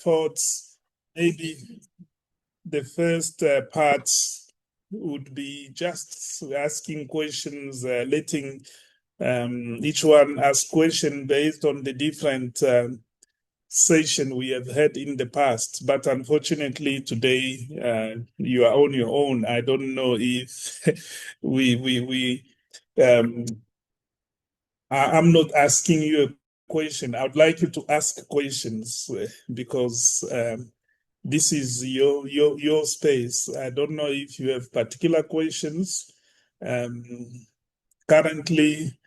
thought maybe the first part would be just asking questions, letting each one ask questions based on the different session we have had in the past. But unfortunately, today you are on your own. I don't know if I'm not asking you a question. I would like you to ask questions because this is your space. I don't know if you have particular questions. Currently,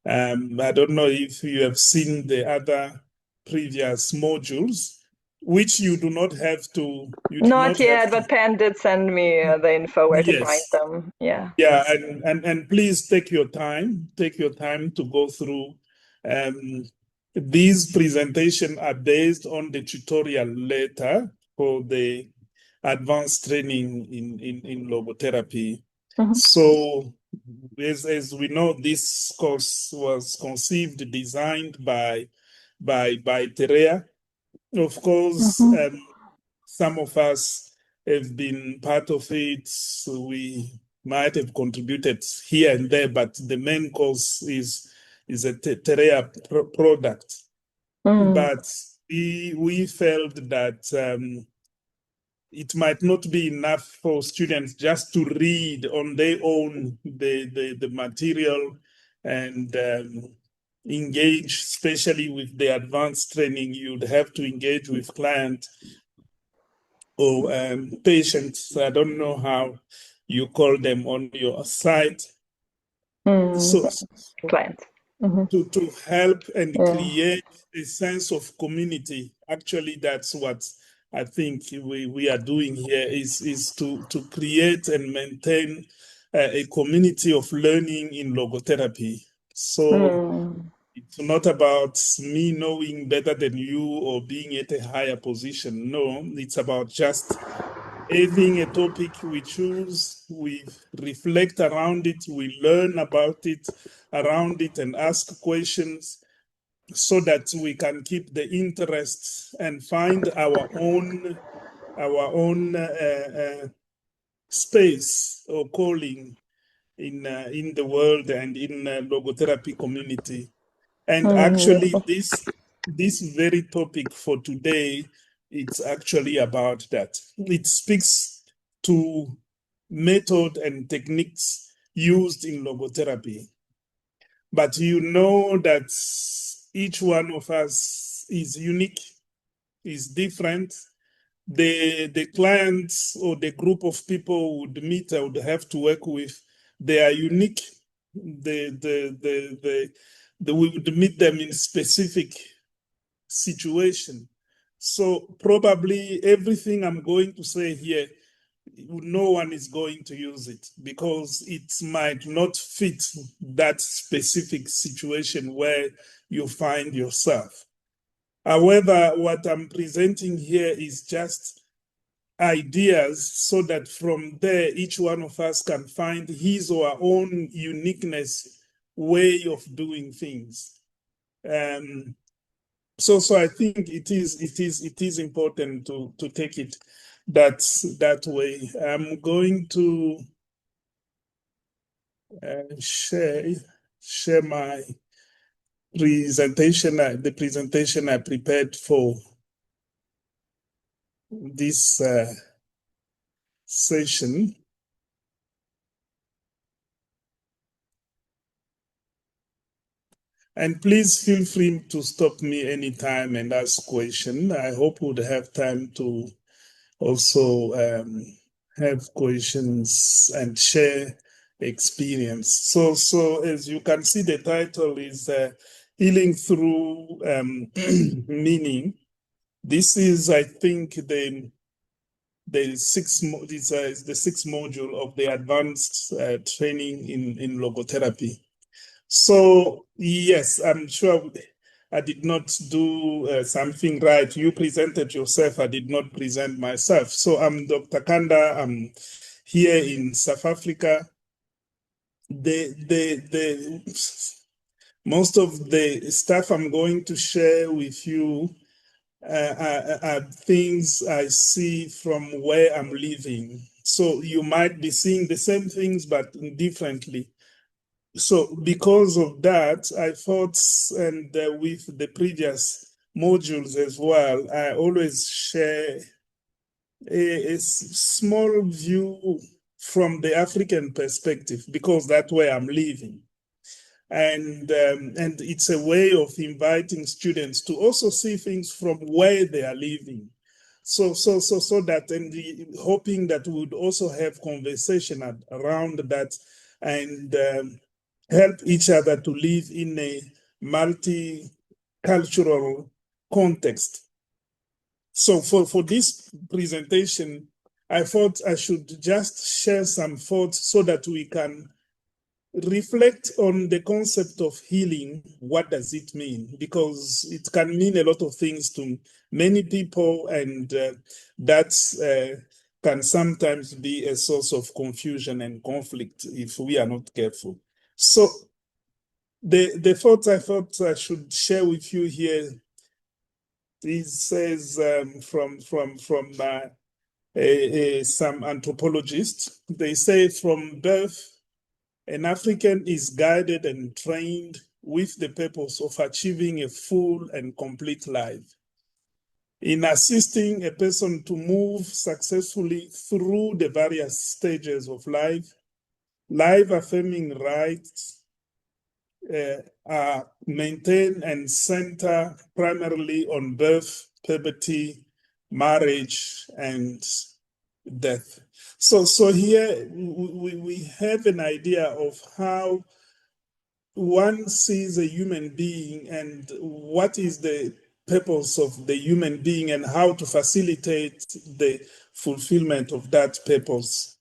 I don't know if you have seen the other previous modules, which you do not have to. Not yet, but Pen did send me the info where to find them. Yeah. Yeah, and please take your time. Take your time to go through. These presentations are based on the tutorial later for the advanced training in logotherapy. So as we know, this course was conceived, designed by Terea. Of course, some of us have been part of it. So we might have contributed here and there, but the main course is a Terea product. But we felt that it might not be enough for students just to read on their own the material and engage, especially with the advanced training. You'd have to engage with client or patients. I don't know how you call them on your site. So client. To help and create a sense of community. Actually, that's what I think we are doing here is to create and maintain a community of learning in logotherapy. So it's not about me knowing better than you or being at a higher position. No, it's about just having a topic we choose, we reflect around it, we learn about it, around it, and ask questions so that we can keep the interest and find our own space or calling in the world and in logotherapy community. And actually, this very topic for today, it's actually about that. It speaks to method and techniques used in logotherapy. But you know that each one of us is unique, is different. The clients or the group of people would meet, I would have to work with, they are unique. We would meet them in specific situation. So probably everything I'm going to say here, no one is going to use it because it might not fit that specific situation where you find yourself. However, what I'm presenting here is just ideas so that from there, each one of us can find his or her own uniqueness way of doing things. So I think it is important to take it that way. I'm going to share my presentation, the presentation I prepared for this session. And please feel free to stop me anytime and ask questions. I hope we'll have time to also have questions and share experience. So as you can see, the title is Healing Through Meaning. This is, I think, the sixth module of the advanced training in logotherapy. So yes, I'm sure I did not do something right. You presented yourself. I did not present myself. So I'm Dr. Kanda. I'm here in South Africa. Most of the stuff I'm going to share with you things I see from where I'm living. So you might be seeing the same things, but differently. So because of that, I thought, and with the previous modules as well, I always share a small view from the African perspective, because that's where I'm living. And it's a way of inviting students to also see things from where they are living. So that, and hoping that we would also have conversation around that, and help each other to live in a multicultural context. So for this presentation, I thought I should just share some thoughts so that we can reflect on the concept of healing. What does it mean? Because it can mean a lot of things to many people, and that can sometimes be a source of confusion and conflict if we are not careful. So the thoughts I thought I should share with you here, it says from some anthropologists. They say from birth, an African is guided and trained with the purpose of achieving a full and complete life. In assisting a person to move successfully through the various stages of life, life-affirming rights are maintained and center primarily on birth, puberty, marriage, and death. So here we have an idea of how one sees a human being and what is the purpose of the human being and how to facilitate the fulfillment of that purpose.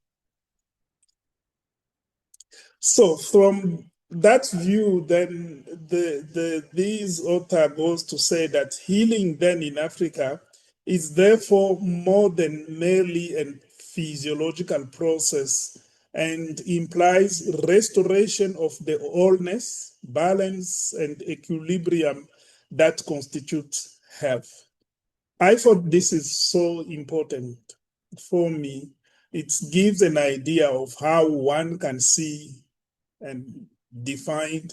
So from that view, then this author goes to say that healing then in Africa is therefore more than merely a physiological process, and implies restoration of the wholeness, balance, and equilibrium that constitute health. I thought this is so important for me. It gives an idea of how one can see and define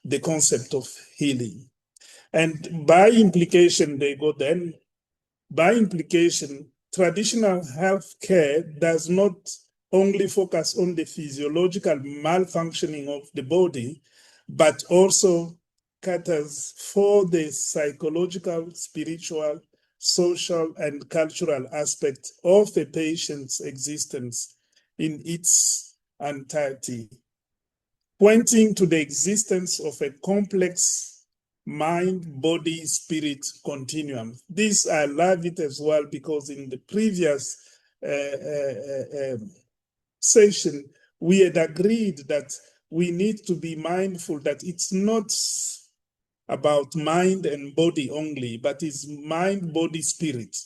the concept of healing. And by implication, they go then, by implication, traditional healthcare does not only focus on the physiological malfunctioning of the body, but also caters for the psychological, spiritual, social, and cultural aspect of a patient's existence in its entirety, pointing to the existence of a complex mind, body, spirit continuum. This, I love it as well, because in the previous session, we had agreed that we need to be mindful that it's not about mind and body only, but it's mind, body, spirit.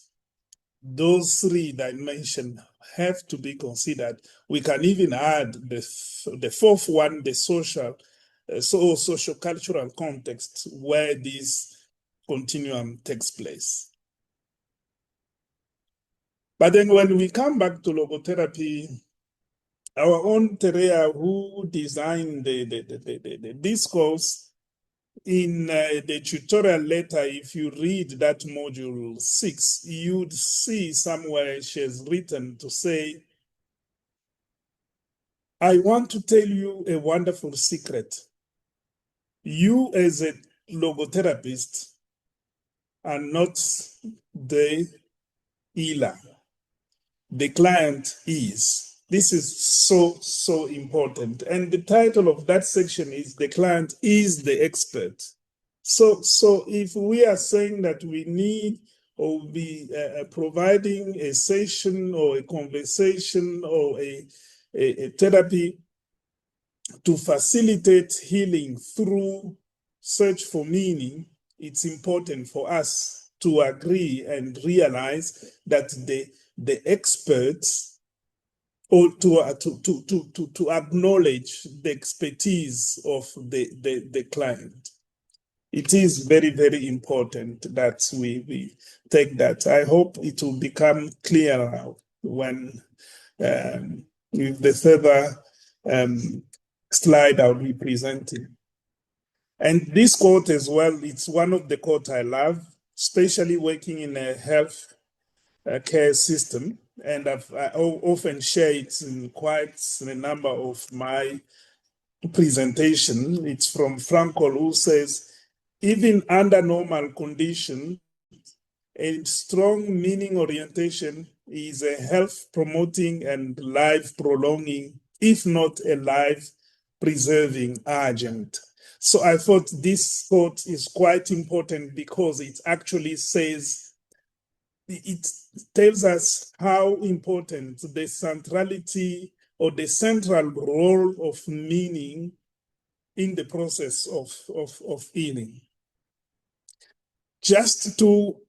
Those three dimensions have to be considered. We can even add the fourth one, the social, socio-cultural context where this continuum takes place. But then when we come back to logotherapy, our own Terea, who designed the discourse, in the tutorial letter, if you read that module 6, you'd see somewhere she has written to say, I want to tell you a wonderful secret. You as a logotherapist are not the healer. The client is. This is so important. And the title of that section is The Client is the Expert. So if we are saying that we need or be providing a session or a conversation or a therapy to facilitate healing through search for meaning, it's important for us to agree and realize that the experts, or to acknowledge the expertise of the client. it is very, very important that we take that. I hope it will become clearer when with the further slide I'll be presenting. And this quote as well, it's one of the quotes I love, especially working in a health care system. And I often share it in quite a number of my presentation. It's from Frankl, who says, even under normal conditions, a strong meaning orientation is a health promoting and life prolonging, if not a life preserving agent. So I thought this quote is quite important because it actually says, it tells us how important the centrality or the central role of meaning in the process of healing. Just to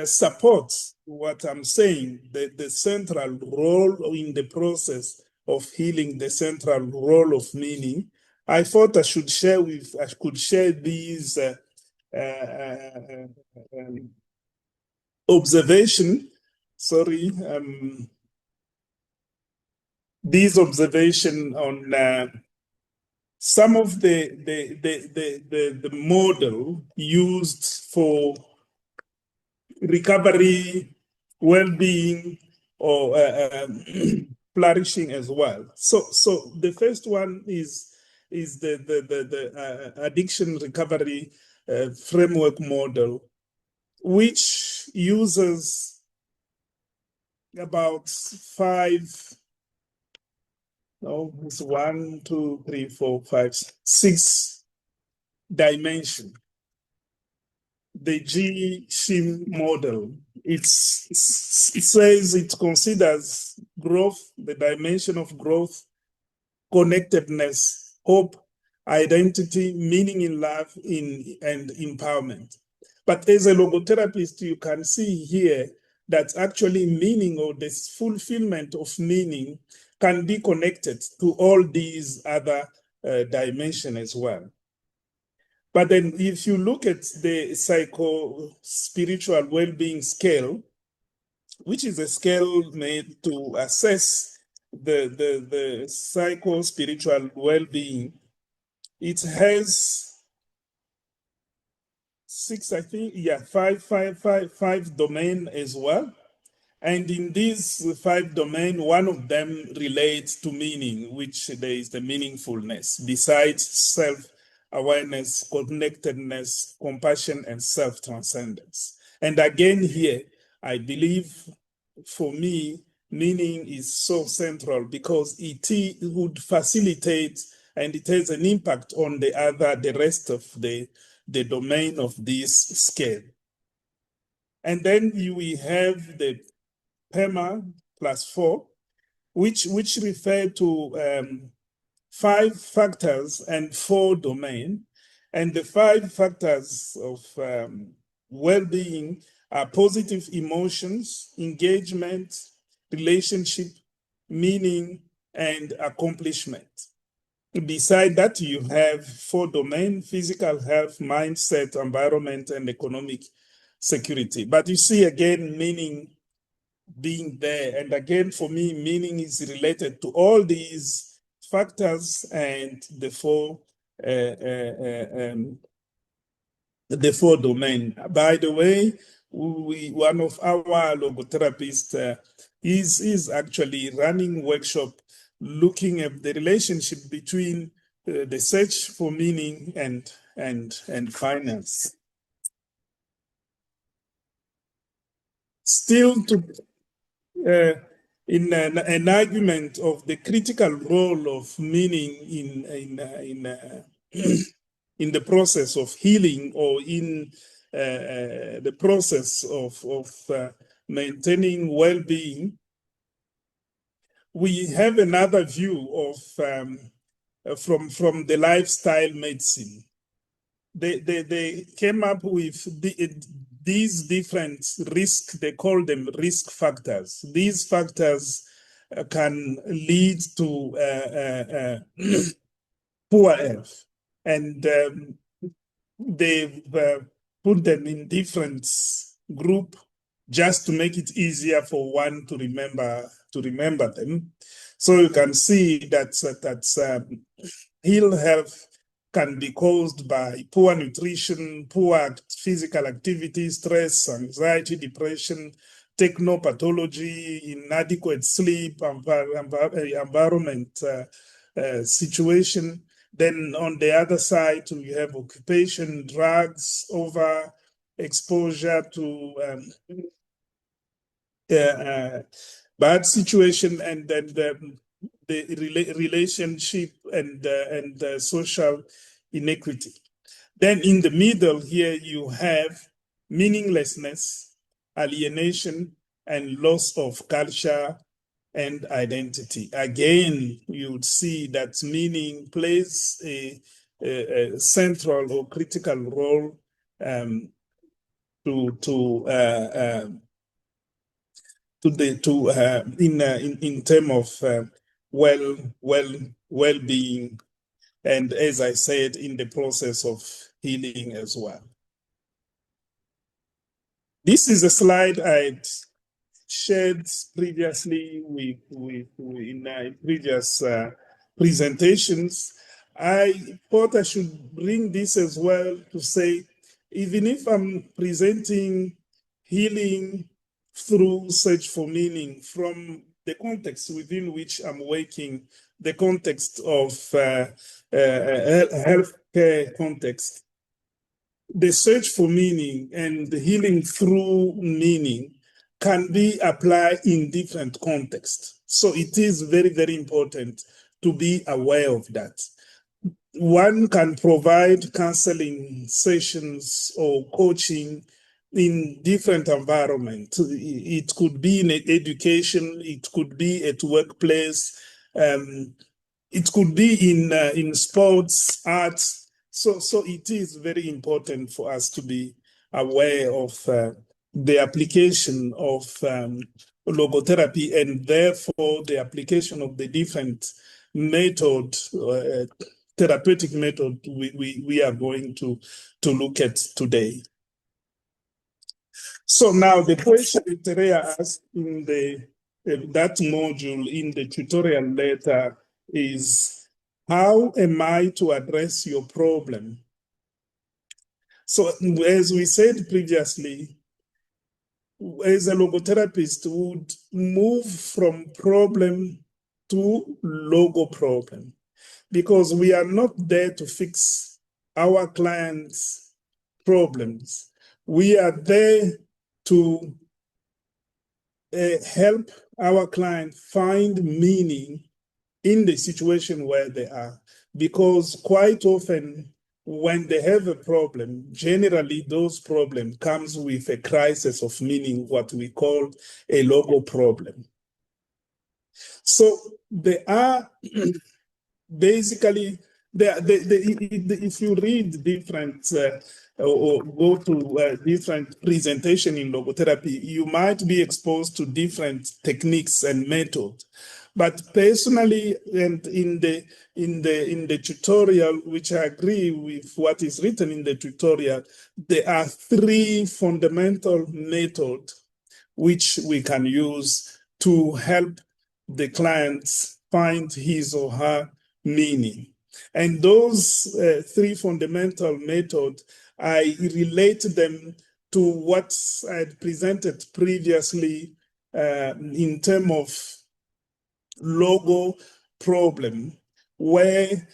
support what I'm saying, the central role in the process of healing, the central role of meaning, I thought I could share these observation. Sorry, these observation on some of the model used for recovery, well-being, or flourishing as well. So the first one is the addiction recovery framework model, which uses about it's 1, 2, 3, 4, 5, 6 dimension. The G-SHIM model, it says it considers growth, the dimension of growth, connectedness, hope, identity, meaning in life, and empowerment. But as a logotherapist, you can see here that actually meaning, or the fulfillment of meaning, can be connected to all these other dimensions as well. But then if you look at the psycho-spiritual well-being scale, which is a scale made to assess the psycho-spiritual well-being, it has 6, I think, yeah, five domain as well. And in these 5 domains, one of them relates to meaning, which there is the meaningfulness, besides self-awareness, connectedness, compassion, and self-transcendence. And again here, I believe for me, meaning is so central because it would facilitate and it has an impact on the rest of the domain of this scale. And then we have the PEMA +4, which refer to 5 factors and 4 domain. And the 5 factors of well-being are positive emotions, engagement, relationship, meaning, and accomplishment. Beside that, you have 4 domain: physical health, mindset, environment, and economic security. But you see again, meaning being there. And again, for me, meaning is related to all these factors and the 4 domain. By the way, one of our logotherapists is actually running workshop looking at the relationship between the search for meaning and finance. Still to in an argument of the critical role of meaning in the process of healing, or in the process of maintaining well-being, we have another view of from the lifestyle medicine. They came up with these different risk, they call them risk factors. These factors can lead to poor health. And they've put them in different group just to make it easier for one to remember them. So you can see that ill health can be caused by poor nutrition, poor physical activity, stress, anxiety, depression, technopathology, inadequate sleep, environment situation. Then on the other side, we have occupation, drugs, over exposure to bad situation, and then the relationship and social inequity. Then in the middle here, you have meaninglessness, alienation, and loss of culture and identity. Again, you would see that meaning plays a central or critical role in term of well-being, and as I said, in the process of healing as well. This is a slide I'd shared previously in previous presentations. I thought I should bring this as well to say, even if I'm presenting healing through search for meaning from the context within which I'm working, the context of healthcare context, the search for meaning and the healing through meaning can be applied in different contexts. So it is very, very important to be aware of that. One can provide counseling sessions or coaching in different environments. It could be in education, it could be at workplace, it could be in sports, arts. So it is very important for us to be aware of the application of logotherapy, and therefore the application of the different method, therapeutic method we are going to look at today. So now the question Terea asked in that module in the tutorial letter is, how am I to address your problem? So as we said previously, as a logotherapist, would move from problem to logo problem, because we are not there to fix our clients' problems. We are there to help our client find meaning in the situation where they are. Because quite often, when they have a problem, generally those problems comes with a crisis of meaning, what we call a logo problem. So they are basically, if you read different or go to different presentation in logotherapy, you might be exposed to different techniques and methods. But personally, and in the tutorial, which I agree with what is written in the tutorial, there are three fundamental methods which we can use to help the clients find his or her meaning. And those three fundamental methods, I relate them to what I had presented previously in terms of logo problem, where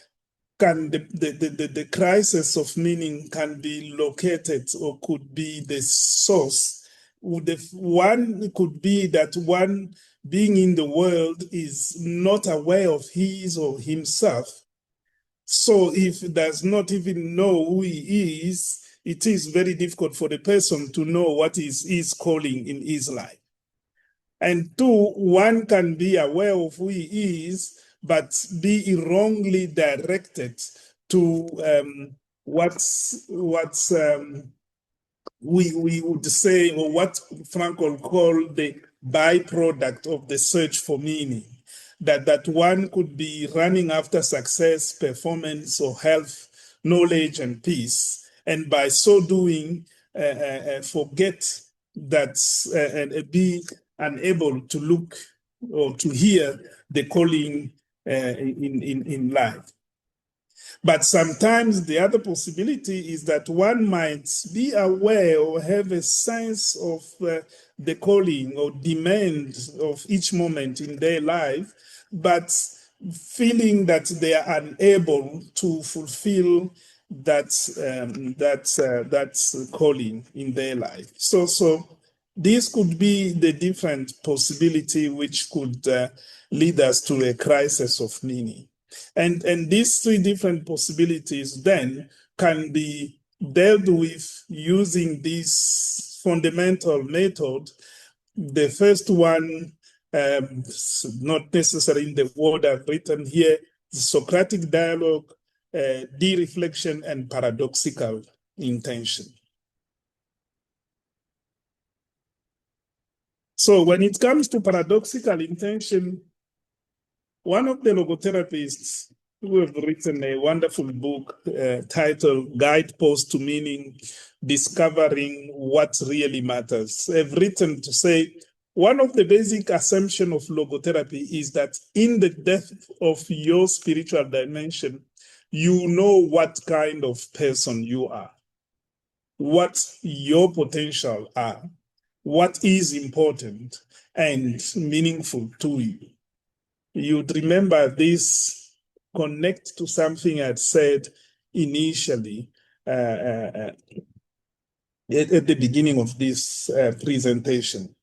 can the crisis of meaning can be located or could be the source. One could be that one being in the world is not aware of his or himself. So if he does not even know who he is, it is very difficult for the person to know what is his calling in his life. And two, one can be aware of who he is, but be wrongly directed to what's we would say, or what Frankel called the byproduct of the search for meaning. That one could be running after success, performance, or health, knowledge, and peace. and by so doing, forget that and be unable to look or to hear the calling in life. But sometimes the other possibility is that one might be aware or have a sense of the calling or demand of each moment in their life, but feeling that they are unable to fulfill that calling in their life. So this could be the different possibility which could lead us to a crisis of meaning. And these three different possibilities then can be dealt with using this fundamental method. The first one, not necessarily in the word I've written here, the Socratic dialogue, de-reflection, and paradoxical intention. So when it comes to paradoxical intention, one of the logotherapists who have written a wonderful book titled Guidepost to Meaning, Discovering What Really Matters, have written to say, one of the basic assumptions of logotherapy is that in the depth of your spiritual dimension, you know what kind of person you are, what your potential are, what is important and meaningful to you. You'd remember this connect to something I'd said initially at the beginning of this presentation.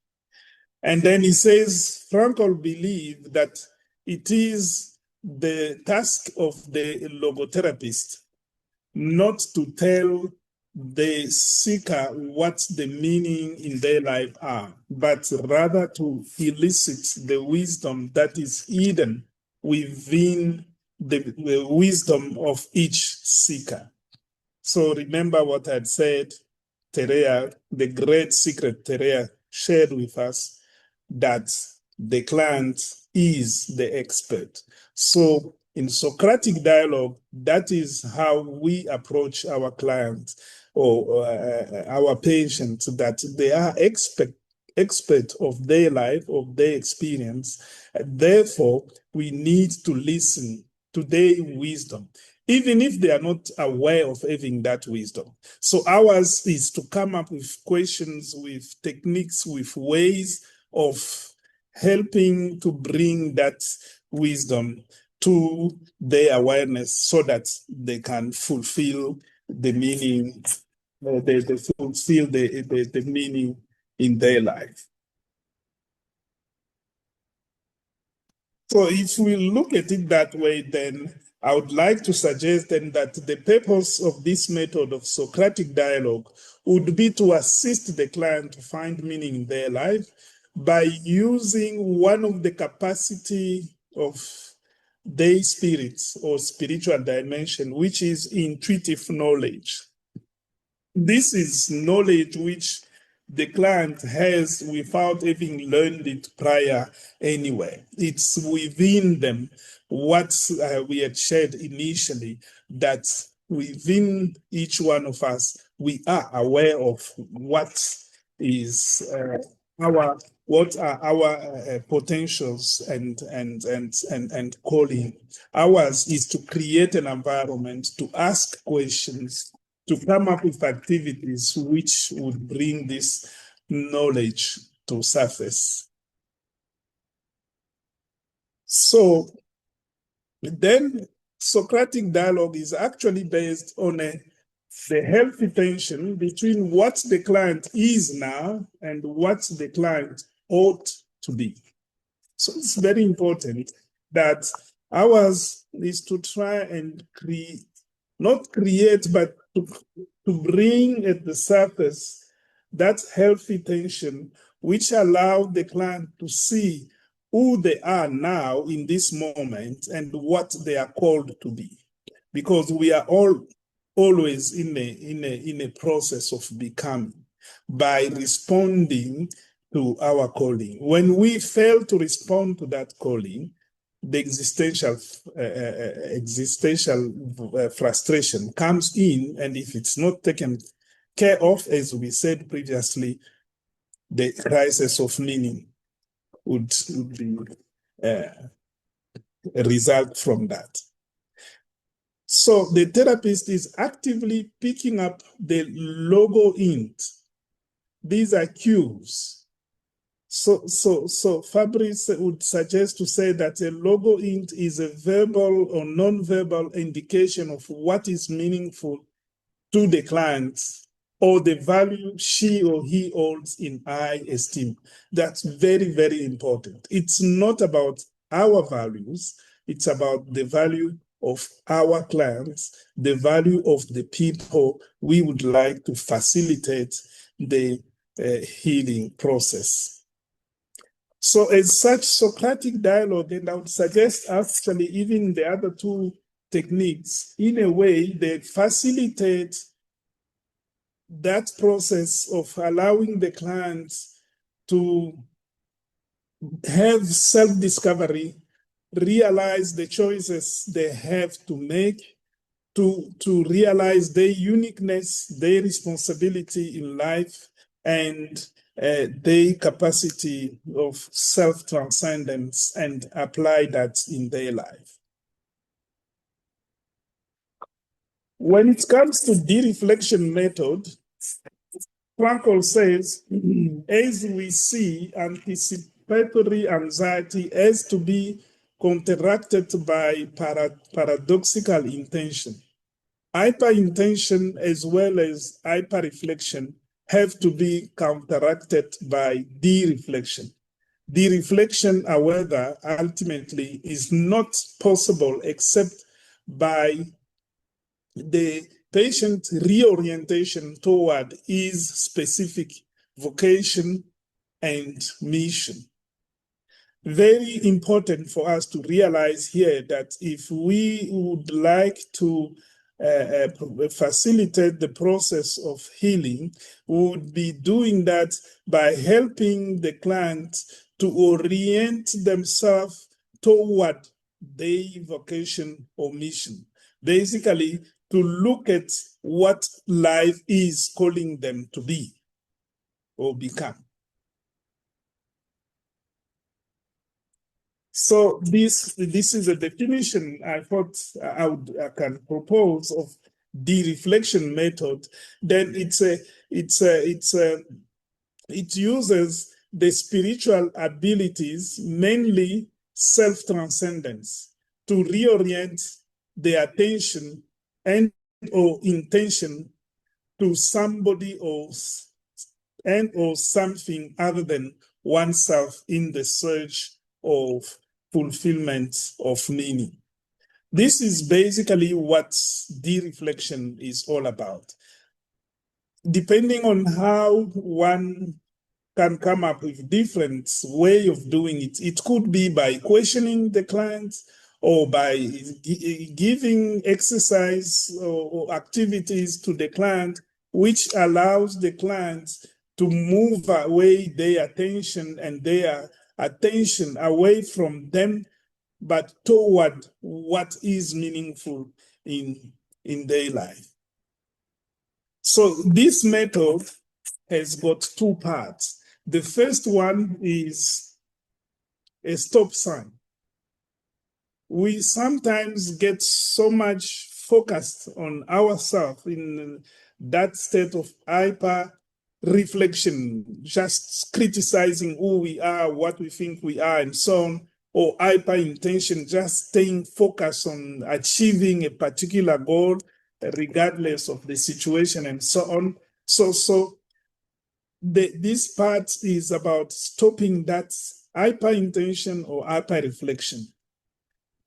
And then he says, Frankl believed that it is the task of the logotherapist not to tell the seeker what the meaning in their life are, but rather to elicit the wisdom that is hidden within the wisdom of each seeker. So remember what I had said, Terea, the great secret Terea shared with us, that the client is the expert. So in Socratic dialogue, that is how we approach our clients or our patients, that they are expert of their life, of their experience. Therefore, we need to listen to their wisdom, even if they are not aware of having that wisdom. So ours is to come up with questions, with techniques, with ways of helping to bring that wisdom to their awareness so that they can fulfill the meaning, they fulfill the meaning in their life. So if we look at it that way, then I would like to suggest then that the purpose of this method of Socratic dialogue would be to assist the client to find meaning in their life by using one of the capacity of their spirits or spiritual dimension, which is intuitive knowledge. This is knowledge which the client has without having learned it prior anywhere. It's within them what we had shared initially, that within each one of us, we are aware of what is what are our potentials and calling. Ours is to create an environment, to ask questions, to come up with activities which would bring this knowledge to surface. So then Socratic dialogue is actually based on the healthy tension between what the client is now and what the client ought to be. So it's very important that ours is to try and not create, but to bring at the surface that healthy tension, which allows the client to see who they are now in this moment and what they are called to be. Because we are all always in a process of becoming by responding to our calling. When we fail to respond to that calling, the existential frustration comes in, and if it's not taken care of, as we said previously, the crisis of meaning would be a result from that. So the therapist is actively picking up the logo int. These are cues. So Fabrice would suggest to say that a logo int is a verbal or non-verbal indication of what is meaningful to the client or the value she or he holds in high esteem. That's very, very important. It's not about our values. It's about the value of our clients, the value of the people we would like to facilitate the healing process. So as such, Socratic dialogue, and I would suggest actually even the other two techniques, in a way, they facilitate that process of allowing the clients to have self-discovery, realize the choices they have to make, to realize their uniqueness, their responsibility in life, and their capacity of self-transcendence, and apply that in their life. When it comes to de-reflection method, Frankl says, as we see, anticipatory anxiety has to be counteracted by paradoxical intention. Hyper-intention as well as hyper-reflection have to be counteracted by de-reflection. De-reflection, however, ultimately is not possible except by the patient reorientation toward his specific vocation and mission. Very important for us to realize here that if we would like to facilitate the process of healing, we would be doing that by helping the client to orient themselves toward their vocation or mission. Basically, to look at what life is calling them to be or become. So this is a definition I thought I can propose of the reflection method. Then it uses the spiritual abilities, mainly self-transcendence, to reorient the attention and or intention to somebody else and or something other than oneself in the search of fulfillment of meaning. This is basically what de-reflection is all about. Depending on how one can come up with different way of doing it, it could be by questioning the client or by giving exercise or activities to the client, which allows the client to move away their attention away from them, but toward what is meaningful in their life. So this method has got two parts. The first one is a stop sign. We sometimes get so much focused on ourselves in that state of hyper reflection, just criticizing who we are, what we think we are, and so on, or hyper intention, just staying focused on achieving a particular goal, regardless of the situation, and so on. So this part is about stopping that hyper intention or hyper reflection.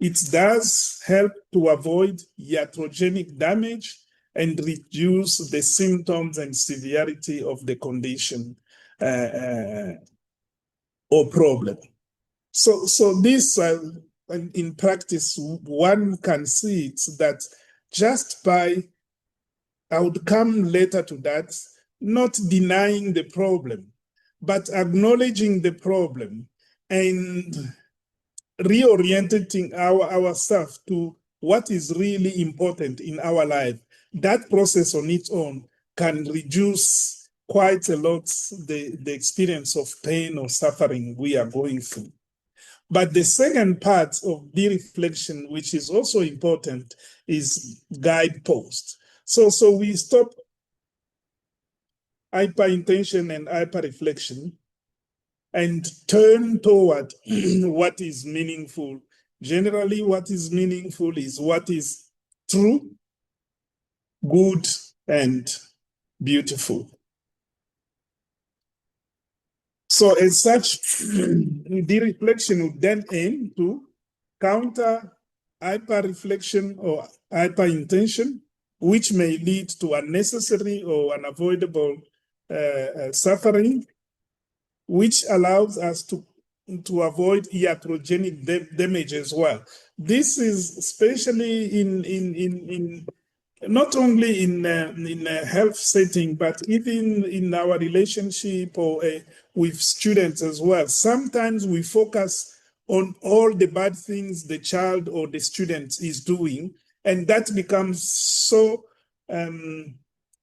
It does help to avoid iatrogenic damage and reduce the symptoms and severity of the condition or problem. So this, in practice, one can see it that just by, I would come later to that, not denying the problem, but acknowledging the problem and reorienting ourselves to what is really important in our life. That process on its own can reduce quite a lot the experience of pain or suffering we are going through. But the second part of de-reflection, which is also important, is guidepost. So we stop hyper-intention and hyper-reflection and turn toward what is meaningful. Generally, what is meaningful is what is true, good, and beautiful. So as such, the reflection would then aim to counter hyper-reflection or hyper-intention, which may lead to unnecessary or unavoidable suffering, which allows us to avoid iatrogenic damage as well. This is especially in not only in a health setting, but even in our relationship or with students as well. Sometimes we focus on all the bad things the child or the student is doing, and that becomes so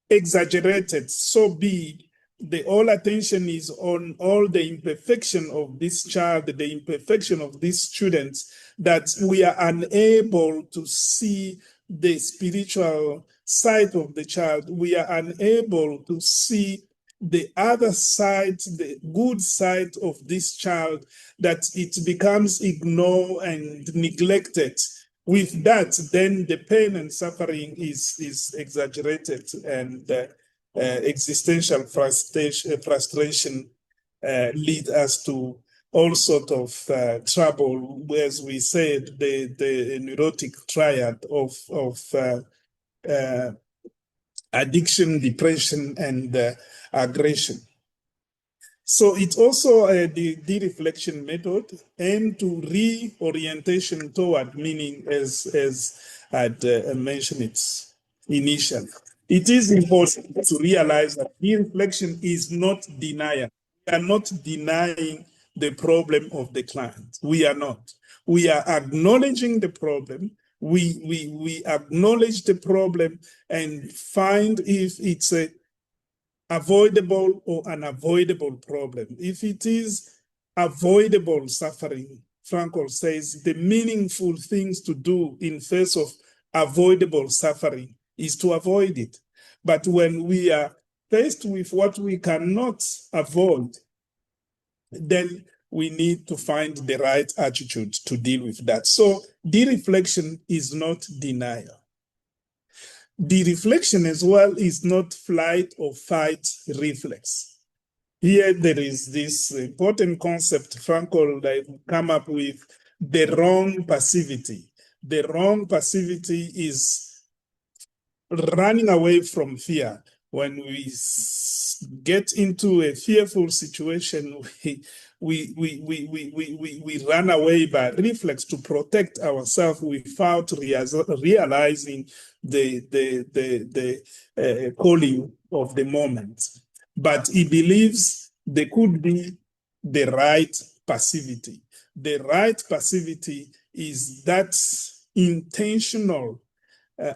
exaggerated, so big. The all attention is on all the imperfection of this child, the imperfection of these students, that we are unable to see the spiritual side of the child. We are unable to see the other side, the good side of this child, that it becomes ignored and neglected. With that, then the pain and suffering is exaggerated, and existential frustration lead us to all sort of trouble, as we said, the neurotic triad of addiction, depression, and aggression. So it's also the de-reflection method aimed to reorientation toward meaning, as I'd mentioned it initially. It is important to realize that de-reflection is not denial. We are not denying the problem of the client. We are not. We are acknowledging the problem. We acknowledge the problem and find if it's a avoidable or unavoidable problem. If it is avoidable suffering, Frankl says the meaningful things to do in face of avoidable suffering is to avoid it. But when we are faced with what we cannot avoid, then we need to find the right attitude to deal with that. So de-reflection is not denial. The reflection as well is not flight or fight reflex. Here there is this important concept Frankl come up with, the wrong passivity. The wrong passivity is running away from fear. When we get into a fearful situation, we run away by reflex to protect ourselves without realizing the calling of the moment. But he believes there could be the right passivity. The right passivity is that intentional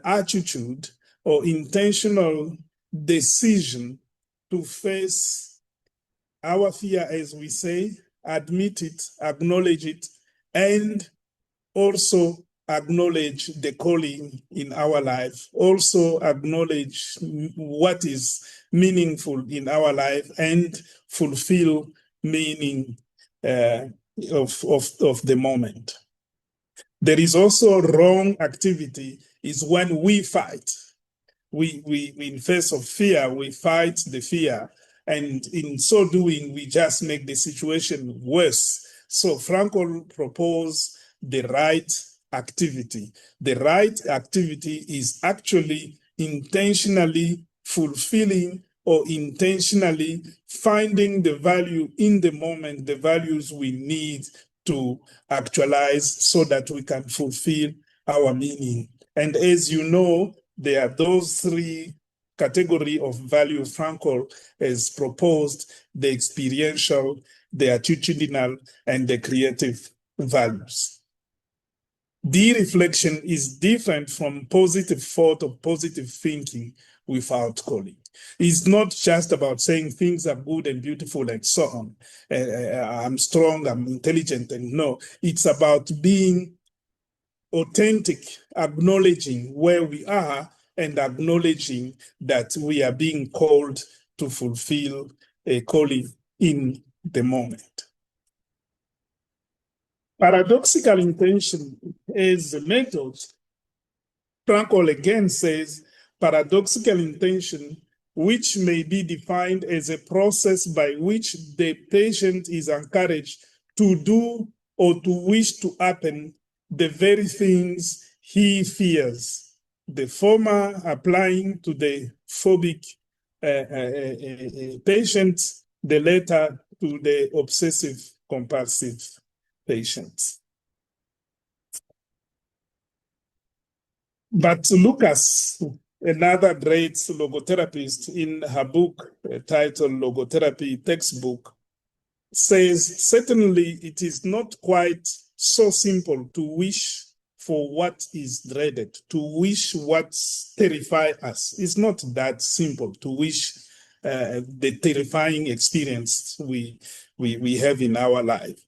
attitude or intentional decision to face our fear, as we say, admit it, acknowledge it, and also acknowledge the calling in our life, also acknowledge what is meaningful in our life, and fulfill meaning of the moment. There is also wrong activity is when we fight. We in face of fear, we fight the fear, and in so doing, we just make the situation worse. So Frankl proposed the right activity. The right activity is actually intentionally fulfilling or intentionally finding the value in the moment, the values we need to actualize so that we can fulfill our meaning. And as you know, there are those three categories of value Frankl has proposed: the experiential, the attitudinal, and the creative. values. De-reflection is different from positive thought or positive thinking without calling. It's not just about saying things are good and beautiful and so on. I'm strong, I'm intelligent, and no, it's about being authentic, acknowledging where we are and acknowledging that we are being called to fulfill a calling in the moment. Paradoxical intention is a method. Frankl again says paradoxical intention, which may be defined as a process by which the patient is encouraged to do or to wish to happen the very things he fears. The former applying to the phobic patient, the latter to the obsessive compulsive patient. But Lucas, another great logotherapist, in her book titled Logotherapy Textbook, says certainly it is not quite so simple to wish for what is dreaded, to wish what terrifies us. It's not that simple to wish the terrifying experience we have in our life.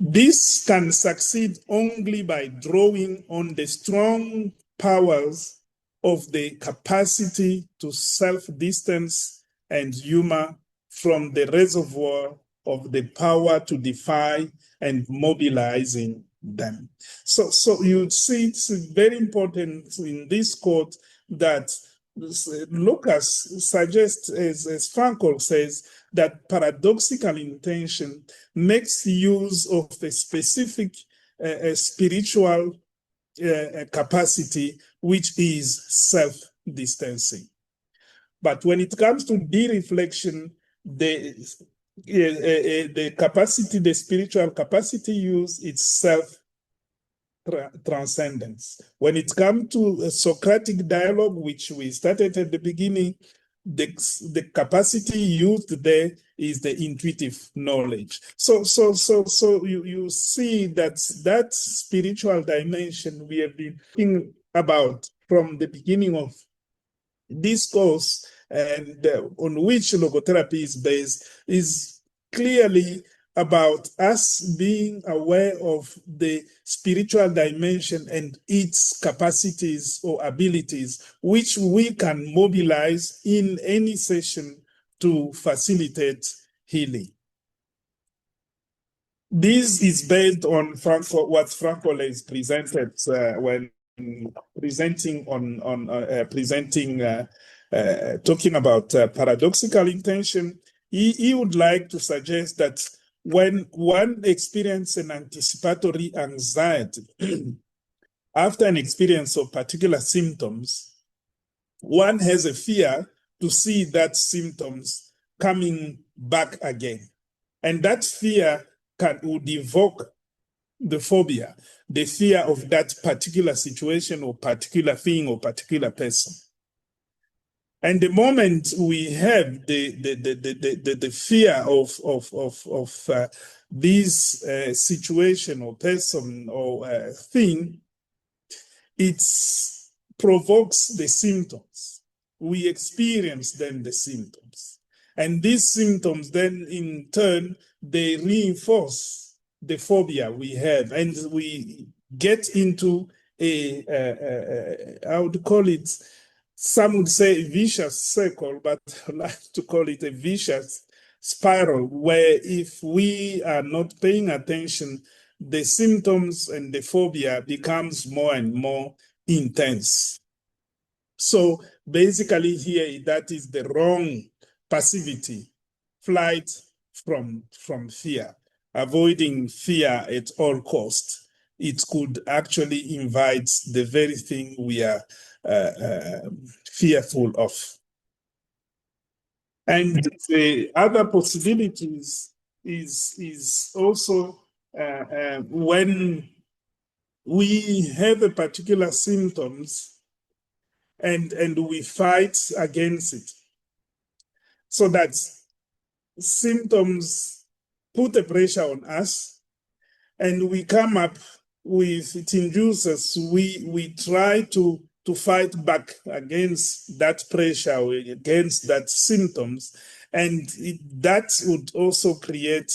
This can succeed only by drawing on the strong powers of the capacity to self-distance and humor from the reservoir of the power to defy and mobilizing them. So you see, it's very important in this quote that Lucas suggests, as Frankl says, that paradoxical intention makes use of a specific spiritual capacity, which is self-distancing. But when it comes to de-reflection, the capacity, the spiritual capacity used, it's self-transcendence. When it comes to Socratic dialogue, which we started at the beginning, the capacity used there is the intuitive knowledge. So you see that spiritual dimension we have been thinking about from the beginning of this course, and on which logotherapy is based, is clearly about us being aware of the spiritual dimension and its capacities or abilities, which we can mobilize in any session to facilitate healing. This is based on what Frankl has presented when presenting talking about paradoxical intention. He would like to suggest that when one experiences an anticipatory anxiety after an experience of particular symptoms, one has a fear to see that symptoms coming back again. And that fear would evoke the phobia, the fear of that particular situation or particular thing or particular person. And the moment we have the fear of this situation or person or thing, it provokes the symptoms. We experience then the symptoms. And these symptoms then in turn, they reinforce the phobia we have, and we get into I would call it, some would say vicious circle, but I like to call it a vicious spiral, where if we are not paying attention, the symptoms and the phobia becomes more and more intense. So basically here, that is the wrong passivity, flight from fear, avoiding fear at all costs. It could actually invite the very thing we are fearful of. And the other possibilities is also when we have a particular symptoms and we fight against it. So that symptoms put a pressure on us, and we come up with, it induces, we try to fight back against that pressure, against that symptoms, and that would also create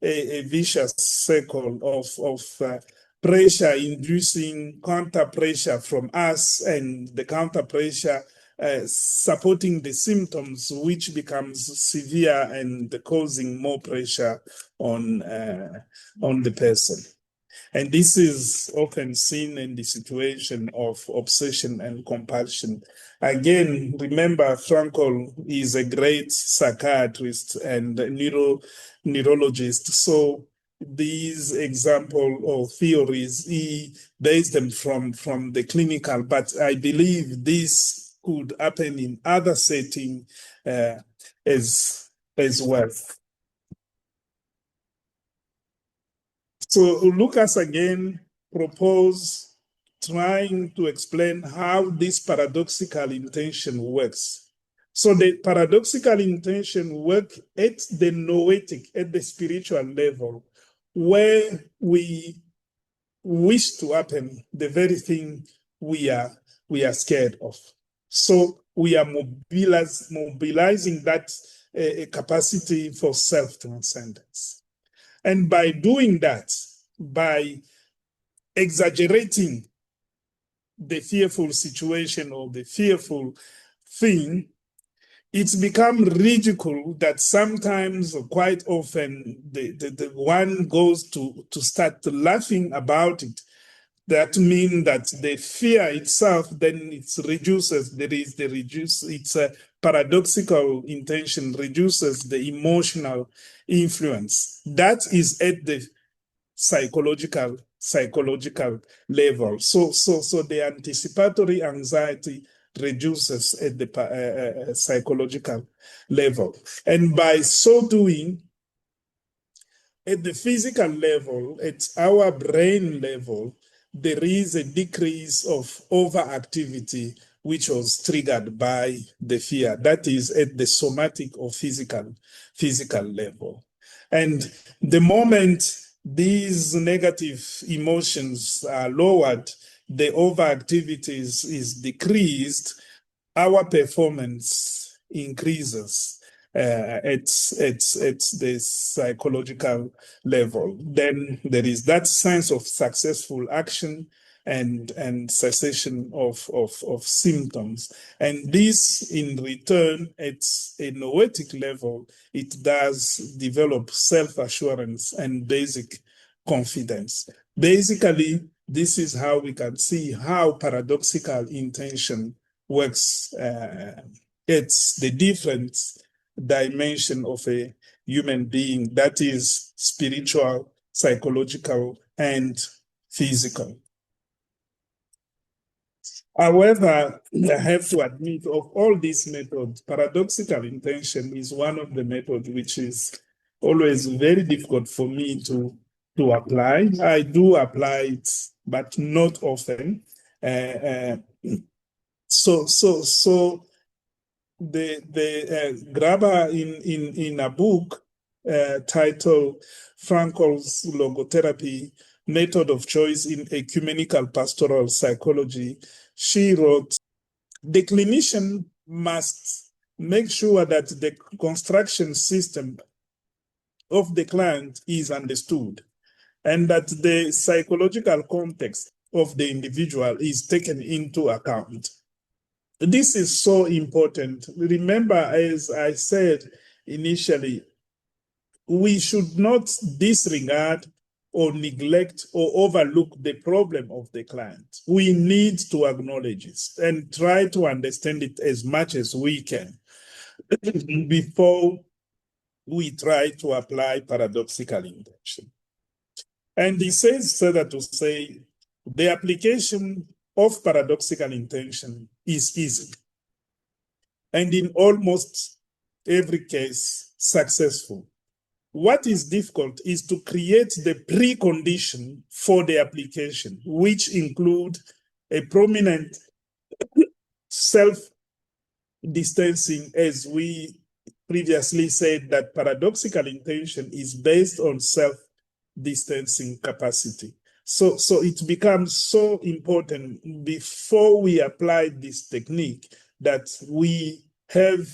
a vicious circle of pressure inducing counter pressure from us, and the counter pressure supporting the symptoms, which becomes severe and causing more pressure on the person. And this is often seen in the situation of obsession and compulsion. Again, remember, Frankl is a great psychiatrist and neurologist. So these example or theories, he based them from the clinical, but I believe this could happen in other settings as well. So Lucas again proposed trying to explain how this paradoxical intention works. So the paradoxical intention works at the noetic, at the spiritual level, where we wish to happen the very thing we are scared of. So we are mobilizing that capacity for self-transcendence. And by doing that, by exaggerating the fearful situation or the fearful thing, it's become ridicule that sometimes, quite often, the one goes to start laughing about it. That means that the fear itself, then it reduces, it's a paradoxical intention, reduces the emotional influence. That is at the psychological level. So the anticipatory anxiety reduces at the psychological level. And by so doing, at the physical level, at our brain level, there is a decrease of overactivity, which was triggered by the fear. That is at the somatic or physical level. And the moment these negative emotions are lowered, the overactivity is decreased, our performance increases at the psychological level. Then there is that sense of successful action and cessation of symptoms. And this, in return, at a noetic level, it does develop self-assurance and basic confidence. Basically, this is how we can see how paradoxical intention works. It's the different dimension of a human being, that is spiritual, psychological, and physical. However, I have to admit, of all these methods, paradoxical intention is one of the methods which is always very difficult for me to apply. I do apply it, but not often. So the grabber in a book titled Frankl's Logotherapy, Method of Choice in Ecumenical Pastoral Psychology, she wrote, the clinician must make sure that the construction system of the client is understood and that the psychological context of the individual is taken into account. This is so important. Remember, as I said initially, we should not disregard or neglect or overlook the problem of the client. We need to acknowledge it and try to understand it as much as we can before we try to apply paradoxical intention. And he says further to say, the application of paradoxical intention is easy, and in almost every case, successful. What is difficult is to create the precondition for the application, which include a prominent self-distancing, as we previously said, that paradoxical intention is based on self distancing capacity. So it becomes so important before we apply this technique that we have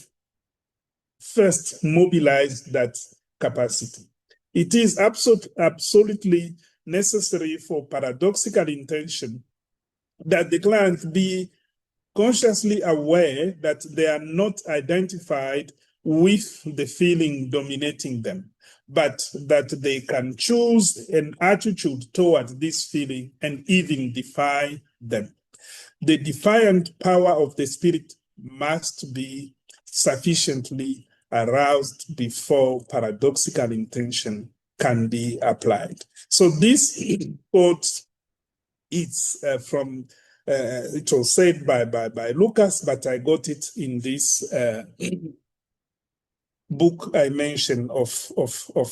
first mobilized that capacity. It is absolutely necessary for paradoxical intention that the client be consciously aware that they are not identified with the feeling dominating them, but that they can choose an attitude toward this feeling and even defy them. The defiant power of the spirit must be sufficiently aroused before paradoxical intention can be applied. So this quote, it's from it was said by Lucas, but I got it in this book I mentioned of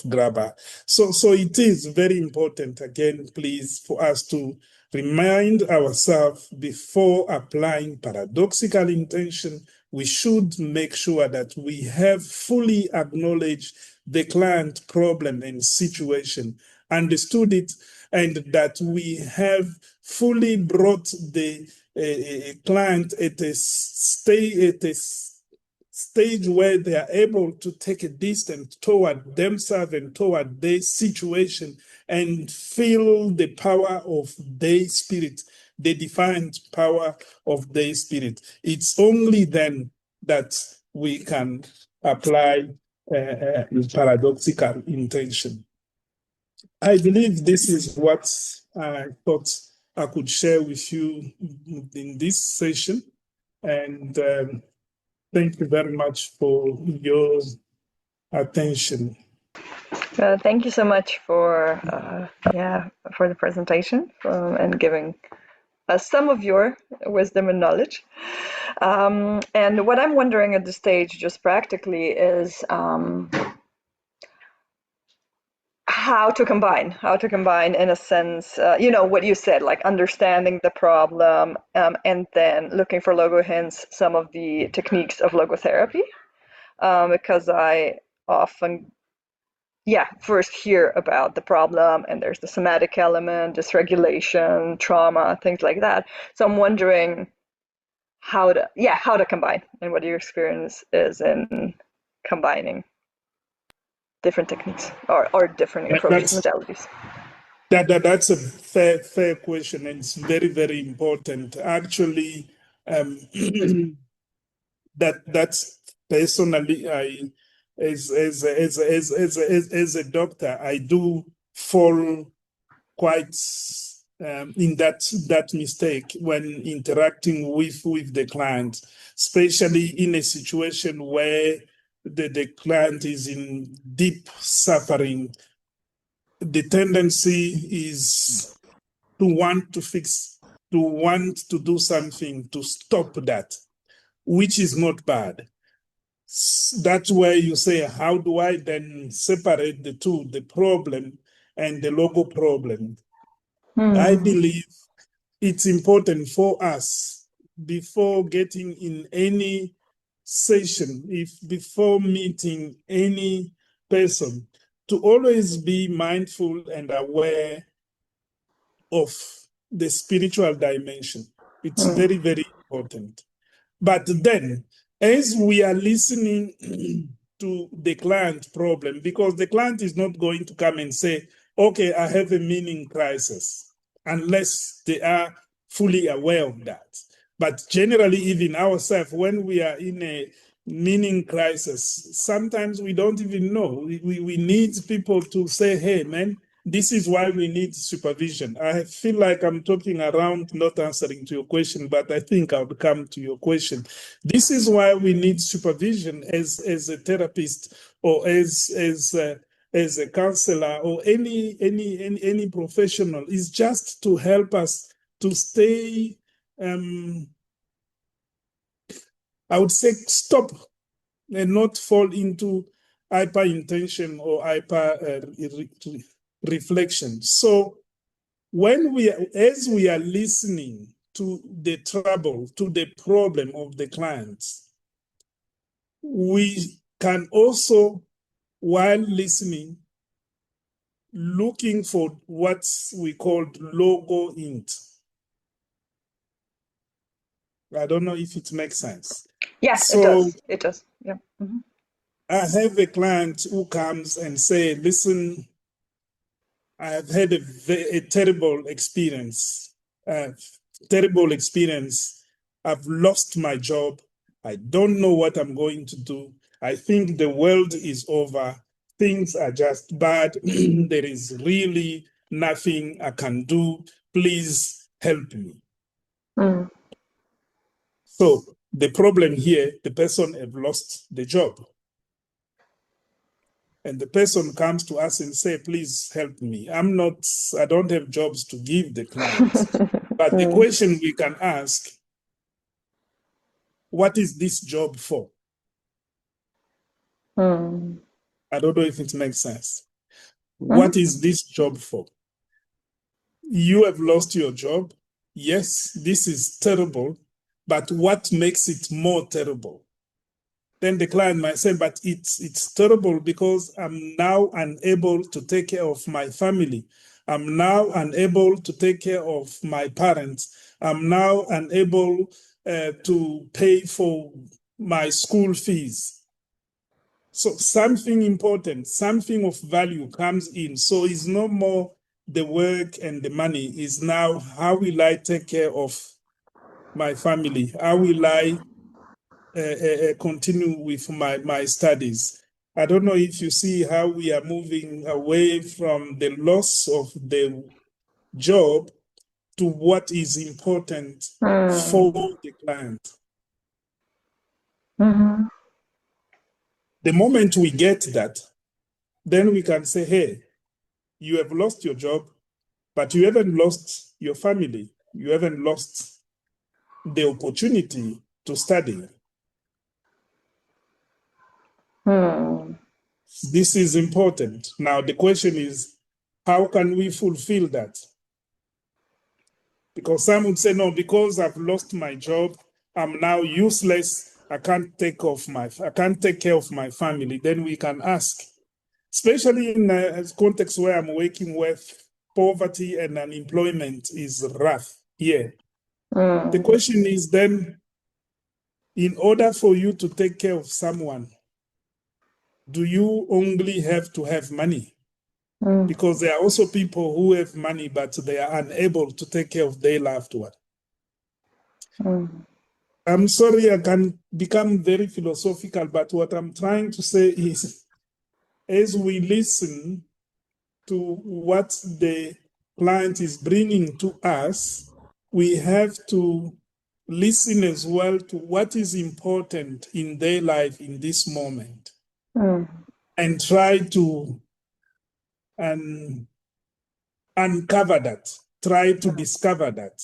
Graeber. So it is very important, again, please, for us to remind ourselves before applying paradoxical intention, we should make sure that we have fully acknowledged the client problem and situation, understood it, and that we have fully brought the client at a stage where they are able to take a distance toward themselves and toward their situation and feel the power of their spirit, the defiant power of their spirit. It's only then that we can apply paradoxical intention. I believe this is what I thought I could share with you in this session. And thank you very much for your attention. Thank you so much for the presentation and giving us some of your wisdom and knowledge. And what I'm wondering at this stage, just practically, is how to combine in a sense, what you said, like understanding the problem and then looking for logo hints, some of the techniques of logotherapy, because I often first hear about the problem and there's the somatic element, dysregulation, trauma, things like that. So I'm wondering how to combine and what your experience is in combining different techniques or different approaches, modalities. That's a fair question, and it's very, very important. Actually, that's personally, as a doctor, I do fall quite in that mistake when interacting with the client, especially in a situation where the client is in deep suffering. The tendency is to want to fix, to want to do something to stop that, which is not bad. That's where you say, how do I then separate the two, the problem and the logo problem? I believe it's important for us before getting in any session, before meeting any person, to always be mindful and aware of the spiritual dimension. It's very, very important. But then, as we are listening to the client problem, because the client is not going to come and say, okay, I have a meaning crisis, unless they are fully aware of that. But generally, even ourselves, when we are in a meaning crisis, sometimes we don't even know. We need people to say, hey, man, this is why we need supervision. I feel like I'm talking around, not answering to your question, but I think I'll come to your question. This is why we need supervision as a therapist or as a counselor or any professional, is just to help us to stay, I would say, stop and not fall into hyper-intention or hyper-reflection. So as we are listening to the trouble, to the problem of the clients, we can also, while listening, looking for what we called logo int. I don't know if it makes sense. Yes, it So does. It does. Yeah. Mm-hmm. I have a client who comes and say, listen, I have had a terrible experience. Terrible experience. I've lost my job. I don't know what I'm going to do. I think the world is over. Things are just bad. There is really nothing I can do. Please help me. Mm. So the problem here, the person have lost the job. And the person comes to us and say, please help me. I don't have jobs to give the client. But the Mm. question we can ask, what is this job for? Mm. I don't know if it makes sense. Mm. What is this job for? You have lost your job. Yes, this is terrible, but what makes it more terrible? Then the client might say, but it's terrible because I'm now unable to take care of my family. I'm now unable to take care of my parents. I'm now unable to pay for my school fees. So something important, something of value comes in. So it's no more the work and the money. Is now how will I take care of my family? How will I continue with my studies? I don't know if you see how we are moving away from the loss of the job to what is important for Mm. the client. Mm-hmm. The moment we get that, then we can say, hey, you have lost your job, but you haven't lost your family. You haven't lost the opportunity to study. Mm. This is important. Now, the question is, how can we fulfill that? Because some would say, no, because I've lost my job, I'm now useless. I can't take care of my family. Then we can ask, especially in a context where I'm working with poverty and unemployment is rough here. The Mm. question is then, in order for you to take care of someone, do you only have to have money? Mm. Because there are also people who have money, but they are unable to take care of their loved one. Mm. I'm sorry, I can become very philosophical, but what I'm trying to say is as we listen to what the client is bringing to us, we have to listen as well to what is important in their life in this moment Mm. and try to um, uncover that, try to discover that.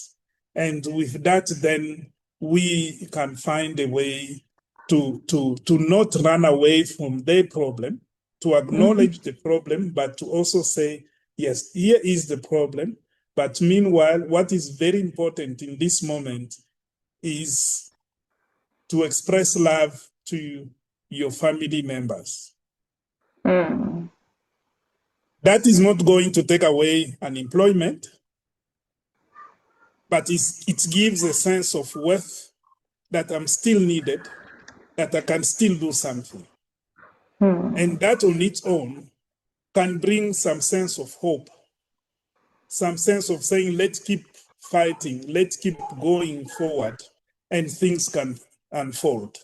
And with that, then we can find a way to not run away from their problem, to Mm-hmm. acknowledge the problem, but to also say, yes, here is the problem. But meanwhile, what is very important in this moment is to express love to your family members. Mm. That is not going to take away unemployment, but it gives a sense of worth that I'm still needed, that I can still do something. And Mm. that on its own can bring some sense of hope, some sense of saying, let's keep fighting, let's keep going forward, and things can unfold.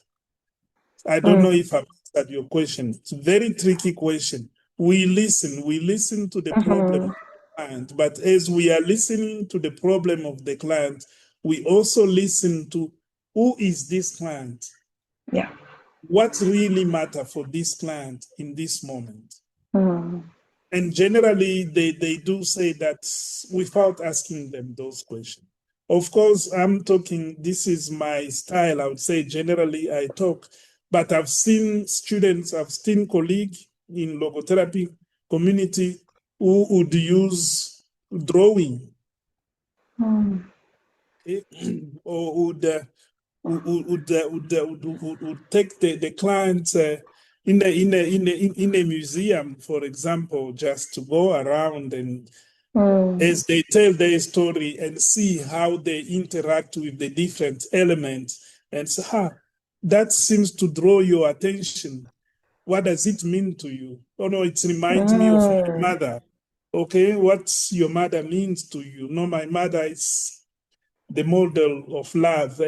I don't know Mm. if I've answered your question. It's a very tricky question. We listen to the problem Mm-hmm. of the client, but as we are listening to the problem of the client, we also listen to who is this client? Yeah. What really matter for this client in this moment? Mm. And generally, they do say that without asking them those questions. Of course, I'm talking, this is my style. I would say generally I talk, but I've seen students, I've seen colleagues in logotherapy community who would use drawing Mm. or would take the client. in a museum, for example, just to go around and as they tell their story and see how they interact with the different elements and say, that seems to draw your attention. What does it mean to you? Oh no, it reminds me of my mother. Okay, what's your mother means to you? No, my mother is the model of love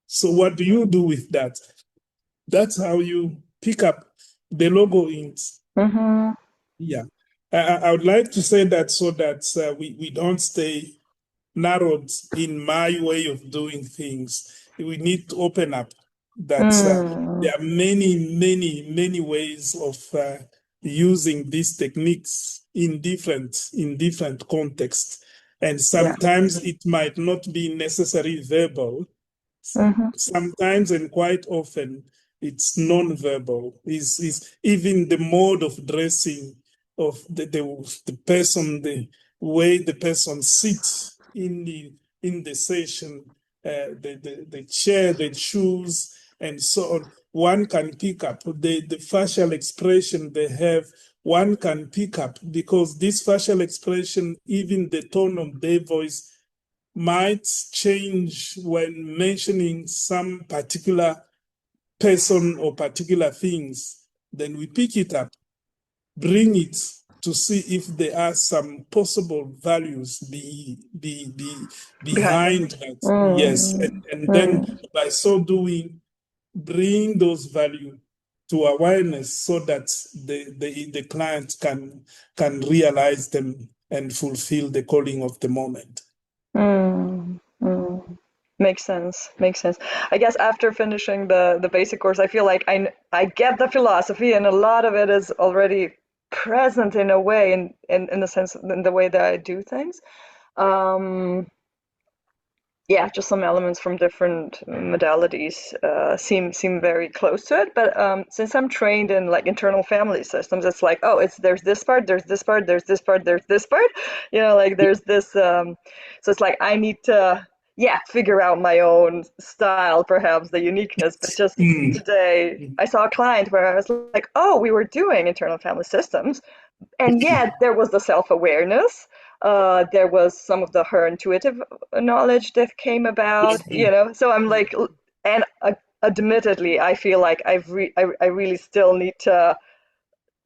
so what do you do with that? That's how you pick up the logo hints. Yeah. I would like to say that so that we don't stay narrowed in my way of doing things. We need to open up that there are many ways of using these techniques in different contexts. And Yeah. sometimes it might not be necessarily verbal. Sometimes and quite often it's non-verbal. Is even the mode of dressing of the person, the way the person sits in the session, the chair, the shoes, and so on. One can pick up the facial expression they have. One can pick up because this facial expression, even the tone of their voice, might change when mentioning some particular person or particular things. Then we pick it up, bring it to see if there are some possible values Behind it. behind that. Yes. And then by so doing, bring those values to awareness so that the client can realize them and fulfill the calling of the moment. Makes sense. Makes sense. I guess after finishing the basic course, I feel like I get the philosophy, and a lot of it is already present in a way, in the sense in the way that I do things. Um, yeah, just some elements from different modalities seem very close to it. But since I'm trained in like internal family systems, it's like, oh, there's this part, there's this part, there's this part, there's this part. Like there's this. So it's like I need to, yeah, figure out my own style, perhaps the uniqueness. But just Mm. today, I saw a client where I was like, oh, we were doing internal family systems, and yet there was the self-awareness, there was some of her intuitive knowledge that came about, so I'm like, and admittedly I feel like I really still need to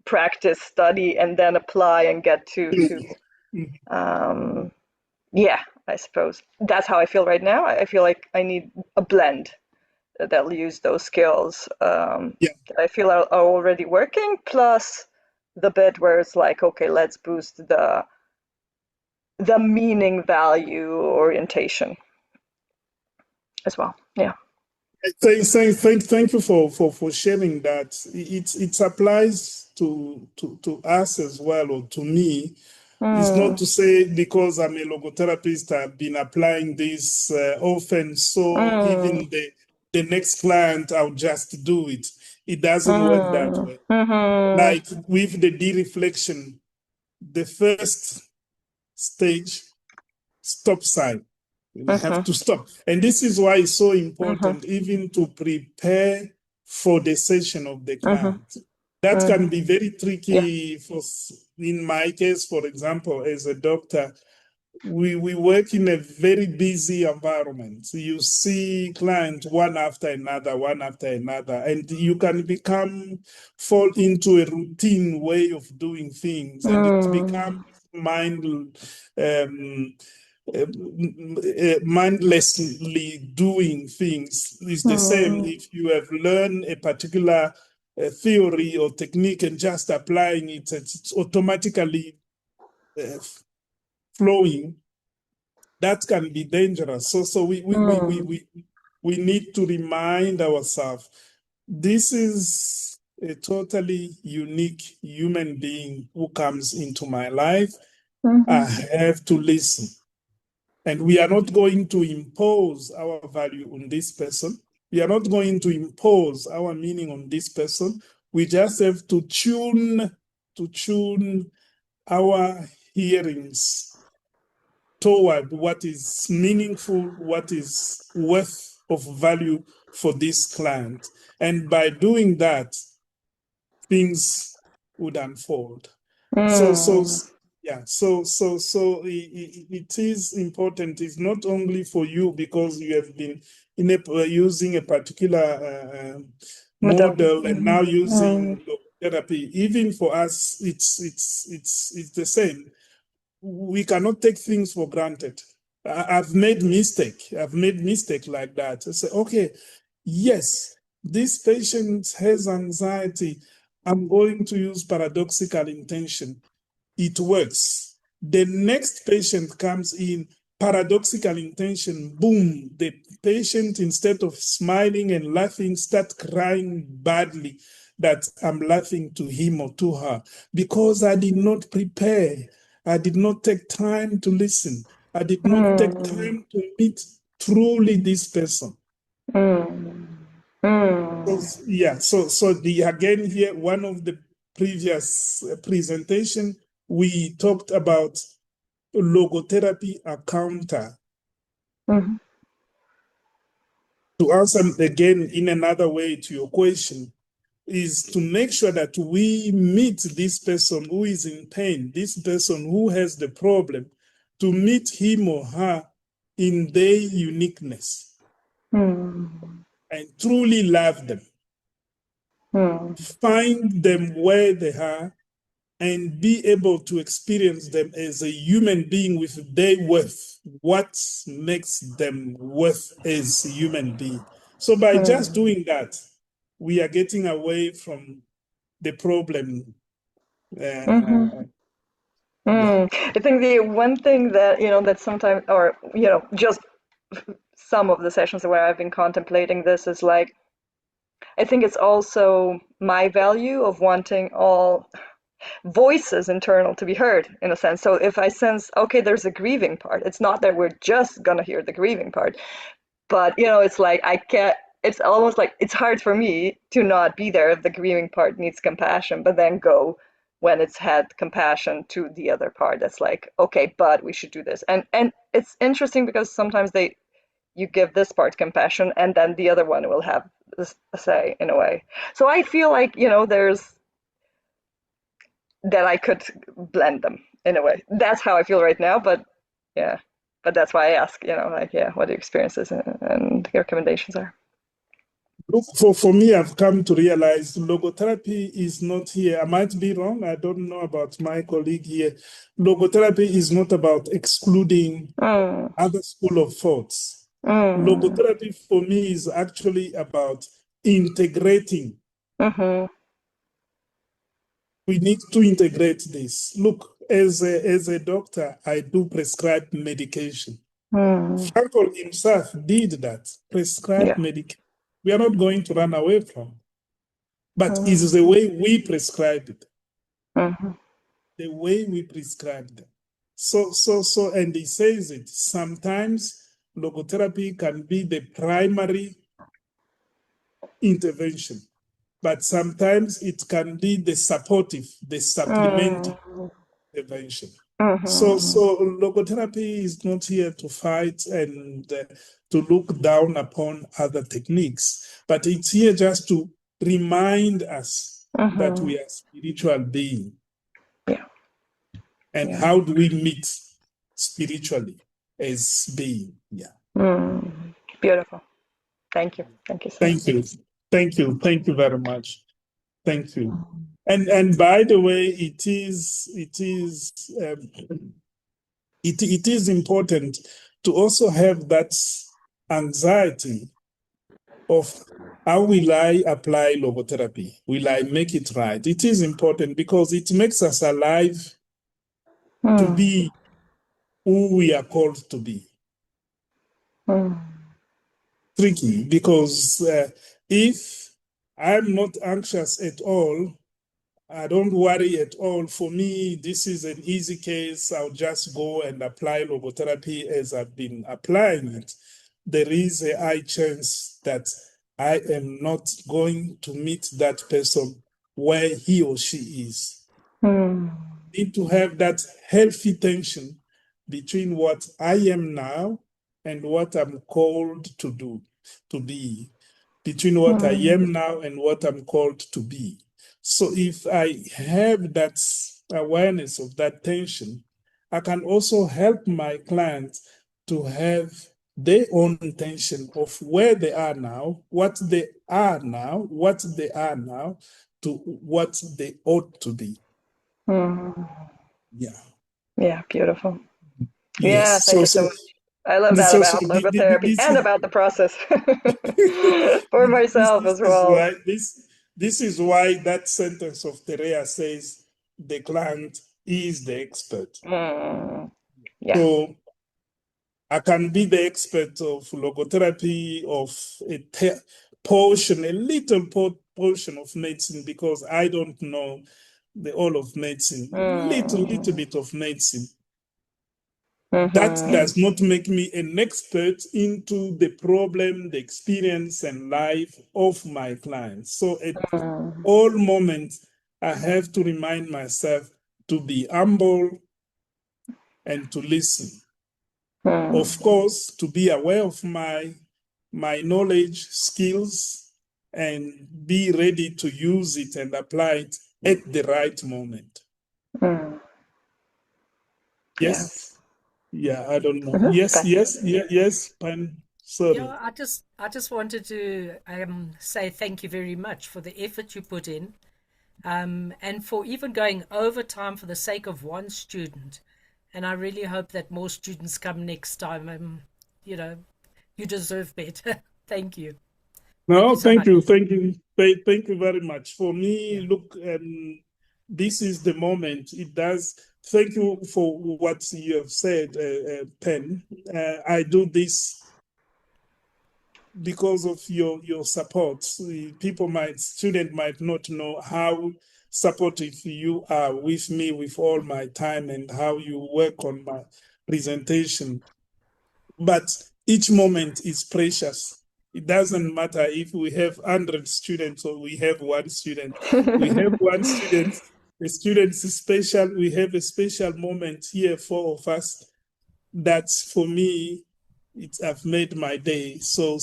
practice, study, and then apply and get to um, yeah, I suppose that's how I feel right now. I feel like I need a blend that'll use those skills Yeah. that I feel are already working, plus the bit where it's like, okay, let's boost the meaning value orientation as well. Yeah. Thank you for sharing that. It applies to us as well, or to me. It's not Mm, to say because I'm a logotherapist, I've been applying this often, so mm, even the next client, I'll just do it. It doesn't work that mm, way. mhm, Like with the de-reflection, the first stage, stop sign. We have mhm, to stop. And this is why it's so mhm, important, even to prepare for the session of the mhm, client. That can mhm. be very Yeah. tricky in my case, for example, as a doctor. We work in a very busy environment. You see clients one after another, and you can fall into a routine way of doing things, and it becomes Mm, um, mindlessly doing things. It's the same mm, if you have learned a particular theory or technique and just applying it, it's automatically uh, flowing. That can be dangerous. So mm, we need to remind ourselves this is a totally unique human being who comes into my life. I mhm, have to listen. And we are not going to impose our value on this person. We are not going to impose our meaning on this person. We just have to tune our hearings toward what is meaningful, what is worth of value for this client. And by doing that, things would unfold. So it is important. It's not only for you because you have been using a particular model and now using therapy. Even for us, it's the same. We cannot take things for granted. I've made mistake like that. I say, okay, yes, this patient has anxiety. I'm going to use paradoxical intention. It works. The next patient comes in, paradoxical intention, boom, the patient, instead of smiling and laughing, start crying badly that I'm laughing to him or to her because I did not prepare. I did not take time to listen. I did not take time to meet truly this person. Again here, one of the previous presentation, we talked about logotherapy encounter. To answer again in another way to your question, is to make sure that we meet this person who is in pain, this person who has the problem, to meet him or her in their uniqueness and truly love them. Find them where they are and be able to experience them as a human being with their worth, what makes them worth as a human being. So by just doing that, we are getting away from the problem. I think the one thing that, that sometimes, or, just some of the sessions where I've been contemplating this is like, I think it's also my value of wanting all voices internal to be heard in a sense. So if I sense, okay, there's a grieving part, it's not that we're just gonna hear the grieving part, but it's like I can't, it's almost like it's hard for me to not be there if the grieving part needs compassion, but then go when it's had compassion to the other part that's like, okay, but we should do this. And it's interesting because sometimes you give this part compassion and then the other one will have this a say in a way. So I feel like, there's that I could blend them in a way. That's how I feel right now, but yeah. But that's why I ask, like, yeah, what the experiences and your recommendations are. Look, for me, I've come to realize logotherapy is not here. I might be wrong. I don't know about my colleague here. Logotherapy is not about excluding other school of thoughts. Logotherapy for me is actually about integrating. We need to integrate this. Look, as a doctor, I do prescribe medication. Frankl himself did that, prescribe medication. We are not going to run away from. But it's the way we prescribe it. The way we prescribe them. So, and he says it, sometimes logotherapy can be the primary intervention, but sometimes it can be the supportive, the supplementing intervention. So logotherapy is not here to fight and to look down upon other techniques, but it's here just to remind us that we are spiritual beings. And how do we meet spiritually as being? Beautiful. Thank you. Thank you so much. Thank you very much. Thank you. And by the way, it is important to also have that anxiety of how will I apply logotherapy? Will I make it right? It is important because it makes us alive to be who we are called to be. Tricky because if I'm not anxious at all, I don't worry at all. For me, this is an easy case. I'll just go and apply logotherapy as I've been applying it. There is a high chance that I am not going to meet that person where he or she is. Need to have that healthy tension between what I am now and what I'm called to do, to be, between what I am now and what I'm called to be. So if I have that awareness of that tension, I can also help my clients to have their own intention of where they are now, what they are now, what they are now, to what they ought to be. Yeah. Yeah, beautiful. Yeah, Yes. thank So you so so much. I love that so about logotherapy this and is about the process for myself this as is well. why this is why that sentence of Terea says the client is the expert. Yeah. So I can be the expert of logotherapy, of portion, a little portion of medicine, because I don't know the all of medicine, little bit of medicine. That does not make me an expert into the problem, the experience, and life of my clients. So at all moments, I have to remind myself to be humble and to listen. Of course, to be aware of my knowledge, skills, and be ready to use it and apply it at the right moment. Yes? Yes. Yeah, I don't know. Yes, But yes, yes, Pan. Sorry. Yeah, I just wanted to say thank you very much for the effort you put in, and for even going overtime for the sake of one student. And I really hope that more students come next time. You know, you deserve better. Thank you. Thank you No, so thank much. you, thank you, thank you very much. For me, Yeah. look, this is the moment. It does. Thank you for what you have said, Pen. I do this because of your support. Student might not know how supportive you are with me with all my time and how you work on my presentation. But each moment is precious. It doesn't matter if we have 100 students or we have one student. We have one student. The student is special. We have a special moment here, four of us. That's for me. I've made my day. So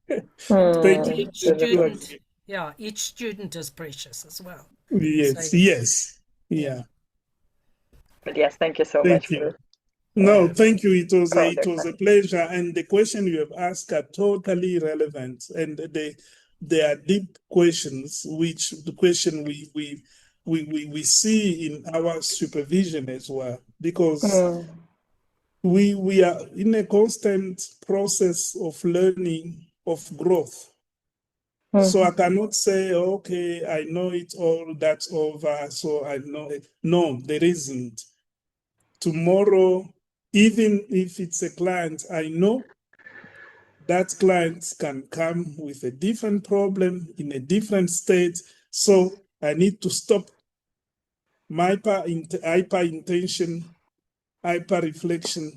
thank And you. each Thank you beautiful. student, again. yeah, each student is precious as well. So, Yes, yes. yeah. Yeah. But yes, thank you so much Thank you. for No, thank you. all It your was a time. pleasure. And the question you have asked are totally relevant. And they are deep questions, which the question we see in our supervision as well, because we are in a constant process of learning, of growth. So I cannot say, okay, I know it all, that's over, so I know it. No, there isn't. Tomorrow, even if it's a client, I know that client can come with a different problem in a different state. So I need to stop my hyper intention, hyper reflection,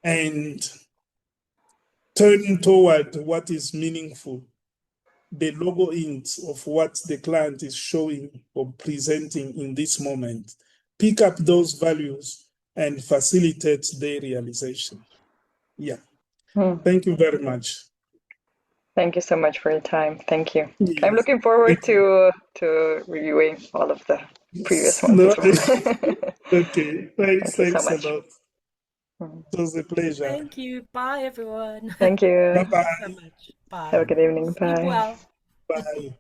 and turn toward what is meaningful, the logo int of what the client is showing or presenting in this moment. Pick up those values and facilitate their realization. Yeah. Thank you very much. Thank you so much for your time. Thank you. I'm Yes. looking forward Thank you. to reviewing all of the previous Yes. ones No, as well. okay. Thank you so Thanks a much. lot. It was a pleasure. Thank you. Bye, everyone. Thank Bye you. Thank you so bye. much. Bye. Have a good evening. Sleep Bye. well. Bye.